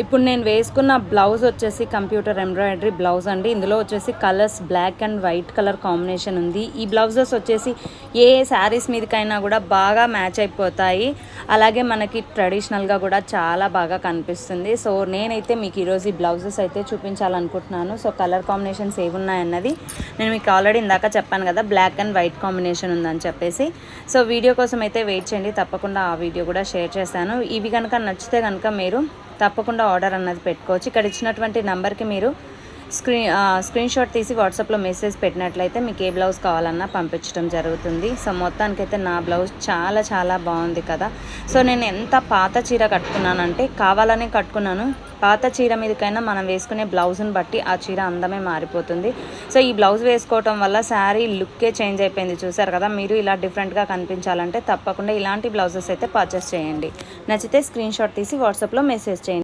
ఇప్పుడు నేను వేసుకున్న బ్లౌజ్ వచ్చేసి కంప్యూటర్ ఎంబ్రాయిడరీ బ్లౌజ్ అండి. ఇందులో వచ్చేసి colours black and white colour combination ఉంది. ఈ బ్లౌజెస్ వచ్చేసి ఏ శారీస్ మీదకైనా కూడా బాగా మ్యాచ్ అయిపోతాయి. అలాగే మనకి ట్రెడిషనల్గా కూడా చాలా బాగా కనిపిస్తుంది. సో నేనైతే మీకు ఈరోజు ఈ బ్లౌజెస్ అయితే చూపించాలనుకుంటున్నాను. సో కలర్ కాంబినేషన్స్ ఏమున్నాయన్నది నేను మీకు ఆల్రెడీ ఇందాక చెప్పాను కదా, బ్లాక్ అండ్ వైట్ కాంబినేషన్ ఉందని చెప్పేసి. సో వీడియో కోసం అయితే వెయిట్ చేయండి, తప్పకుండా ఆ వీడియో కూడా షేర్ చేస్తాను. ఇవి కనుక నచ్చితే కనుక మీరు తప్పకుండా ఆర్డర్ అన్నది పెట్టుకోవచ్చు. ఇక్కడ ఇచ్చినటువంటి నెంబర్కి మీరు స్క్రీన్ షాట్ తీసి వాట్సాప్లో మెసేజ్ పెట్టినట్లయితే మీకు ఏ బ్లౌజ్ కావాలన్నా పంపించడం జరుగుతుంది. సో మొత్తానికైతే నా బ్లౌజ్ చాలా చాలా బాగుంది కదా. సో నేను ఎంత పాత చీర కట్టుకున్నానంటే కావాలనే కట్టుకున్నాను. పాత చీర మీదకైనా మనం వేసుకునే బ్లౌజ్ని బట్టి ఆ చీర అందమే మారిపోతుంది. సో ఈ బ్లౌజ్ వేసుకోవటం వల్ల శారీ లుక్కే చేంజ్ అయిపోయింది. చూసారు కదా, మీరు ఇలా డిఫరెంట్గా కనిపించాలంటే తప్పకుండా ఇలాంటి బ్లౌజెస్ అయితే పర్చేస్ చేయండి. నచ్చితే స్క్రీన్ షాట్ తీసి వాట్సాప్లో మెసేజ్ చేయండి.